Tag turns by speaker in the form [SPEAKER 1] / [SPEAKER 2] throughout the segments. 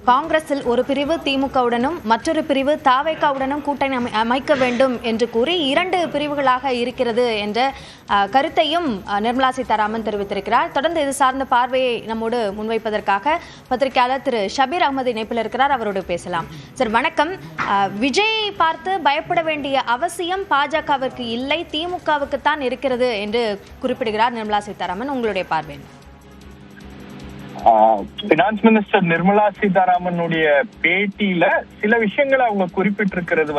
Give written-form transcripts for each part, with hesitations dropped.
[SPEAKER 1] காங்கிரஸில் ஒரு பிரிவு திமுகவுடனும் மற்றொரு பிரிவு தாவேகாவுடனும் கூட்டணி அமைக்க வேண்டும் என்று கூறி 2 பிரிவுகளாக இருக்கிறது என்ற கருத்தையும் நிர்மலா சீதாராமன் தெரிவித்திருக்கிறார். தொடர்ந்து இது சார்ந்த பார்வையை நம்மோடு முன்வைப்பதற்காக பத்திரிகையாளர் திரு ஷபீர் அகமது இணைப்பில் இருக்கிறார். அவரோடு பேசலாம். சார் வணக்கம். விஜயை பார்த்து பயப்பட வேண்டிய அவசியம் பாஜகவிற்கு இல்லை, திமுகவுக்கு தான் இருக்கிறது என்று குறிப்பிடுகிறார் நிர்மலா சீதாராமன். உங்களுடைய பார்வை?
[SPEAKER 2] பினான்ஸ் மினிஸ்டர் நிர்மலா சீதாராமனுடைய பேட்டியில சில விஷயங்களை அவங்க குறிப்பிட்டிருக்கிறது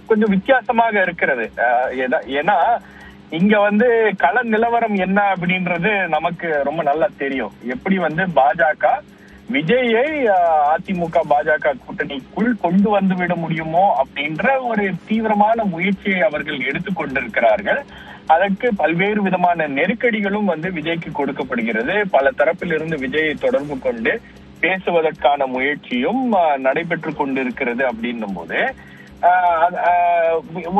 [SPEAKER 2] கொஞ்சம் வித்தியாசமாக இருக்கிறது. ஏன்னா இங்க கள நிலவரம் என்ன அப்படின்றது நமக்கு ரொம்ப நல்லா தெரியும். எப்படி பாஜக விஜயை அதிமுக பாஜக கூட்டணிக்குள் கொண்டு வந்து விட முடியுமோ அப்படின்ற ஒரு தீவிரமான முயற்சியை அவர்கள் எடுத்துக்கொண்டிருக்கிறார்கள். அதற்கு பல்வேறு விதமான நெருக்கடிகளும் விஜய்க்கு கொடுக்கப்படுகிறது. பல தரப்பிலிருந்து விஜயை தொடர்பு கொண்டு பேசுவதற்கான முயற்சியும் நடைபெற்று கொண்டிருக்கிறது. அப்படின்னும் போது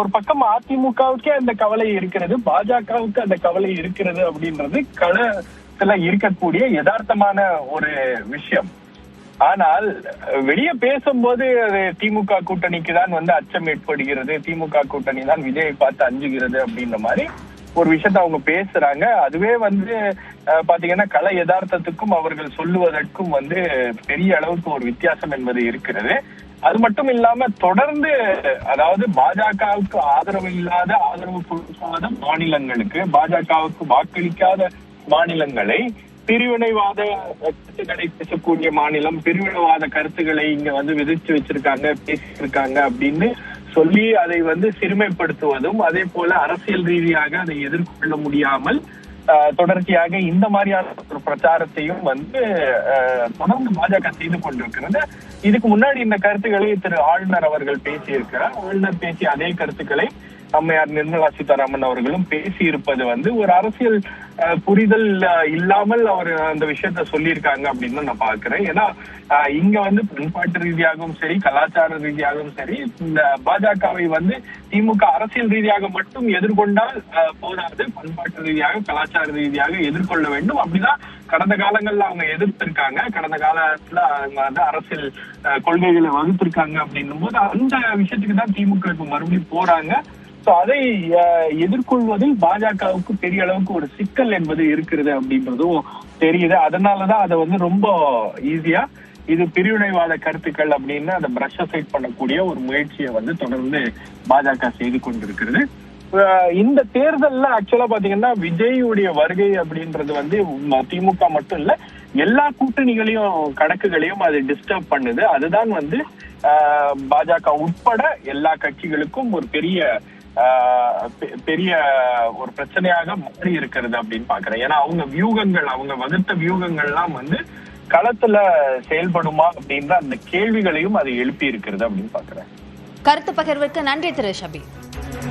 [SPEAKER 2] ஒரு பக்கம் அதிமுகவுக்கே அந்த கவலை இருக்கிறது, பாஜகவுக்கு அந்த கவலை இருக்கிறது அப்படின்றது களத்துல இருக்கக்கூடிய யதார்த்தமான ஒரு விஷயம். ஆனால் வெளியே பேசும்போது திமுக கூட்டணிக்கு தான் அச்சம் ஏற்படுகிறது, திமுக கூட்டணி தான் விஜயை பார்த்து அஞ்சுகிறது அப்படின்ற மாதிரி ஒரு விஷயத்த அவங்க பேசுறாங்க. அதுவே பாத்தீங்கன்னா கள யதார்த்தத்துக்கும் அவர்கள் சொல்லுவதற்கும் பெரிய அளவுக்கு ஒரு வித்தியாசம் என்பது இருக்கிறது. அது மட்டும் இல்லாம தொடர்ந்து அதாவது பாஜகவுக்கு ஆதரவு இல்லாத, ஆதரவு கொடுக்காத மாநிலங்களுக்கு, பாஜகவுக்கு வாக்களிக்காத மாநிலங்களை பிரிவினைவாத கருத்துக்களை பேசக்கூடிய மாநிலம், பிரிவினைவாத கருத்துக்களை இங்க விதிச்சு வச்சிருக்காங்க, பேசியிருக்காங்க அப்படின்னு சொல்லி அதை சிறுமைப்படுத்துவதும், அதே போல அரசியல் ரீதியாக அதை எதிர்கொள்ள முடியாமல் தொடர்ச்சியாக இந்த மாதிரியான ஒரு பிரச்சாரத்தையும் தொடர்ந்து பாஜக செய்து கொண்டிருக்கிறது. இதுக்கு முன்னாடி இந்த கருத்துக்களை திரு ஆளுநர் அவர்கள் பேசியிருக்கிறார். ஆளுநர் பேசிய அதே கருத்துக்களை அம்மையார் நிர்மலா சீதாராமன் அவர்களும் பேசி இருப்பது ஒரு அரசியல் புரிதல் இல்லாமல் அவர் அந்த விஷயத்த சொல்லியிருக்காங்க அப்படின்னு நான் பாக்குறேன். ஏன்னா இங்க பண்பாட்டு ரீதியாகவும் சரி, கலாச்சார ரீதியாகவும் சரி, இந்த பாஜகவை திமுக அரசியல் ரீதியாக மட்டும் எதிர்கொண்டால் போதாது, பண்பாட்டு ரீதியாக கலாச்சார ரீதியாக எதிர்கொள்ள வேண்டும். அப்படிதான் கடந்த காலங்கள்ல அவங்க எதிர்த்திருக்காங்க. கடந்த காலத்துல அவங்க அரசியல் கொள்கைகளை வகுத்திருக்காங்க அப்படின்னும் போது அந்த விஷயத்துக்கு தான் திமுக இப்ப மறுபடியும் போறாங்க. அதை எதிர்கொள்வதில் பாஜகவுக்கு பெரிய அளவுக்கு ஒரு சிக்கல் என்பது இருக்கிறது அப்படின்றதும் தெரியுது. அதனாலதான் அதை ரொம்ப ஈஸியா இது பிரிவினைவாத கருத்துக்கள் அப்படின்னு அதை பிரஷ் சைட் பண்ணக்கூடிய ஒரு முயற்சியை தொடர்ந்து பாஜக செய்து கொண்டிருக்கிறது. இந்த தேர்தல்ல ஆக்சுவலா பாத்தீங்கன்னா விஜயுடைய வருகை அப்படின்றது திமுக மட்டும் இல்ல, எல்லா கூட்டணிகளையும் கணக்குகளையும் அது டிஸ்டர்ப் பண்ணுது. அதுதான் பாஜக உட்பட எல்லா கட்சிகளுக்கும் ஒரு பெரிய ஒரு பிரச்சனையாக மாறி இருக்கிறது அப்படின்னு பாக்குறேன். ஏன்னா அவங்க வகுத்த வியூகங்கள்லாம் களத்துல செயல்படுமா அப்படின்ற அந்த கேள்விகளையும் அதை எழுப்பி இருக்கிறது அப்படின்னு பாக்குறேன்.
[SPEAKER 1] கருத்து பகிர்வுக்கு நன்றி திரு ஷபீர்.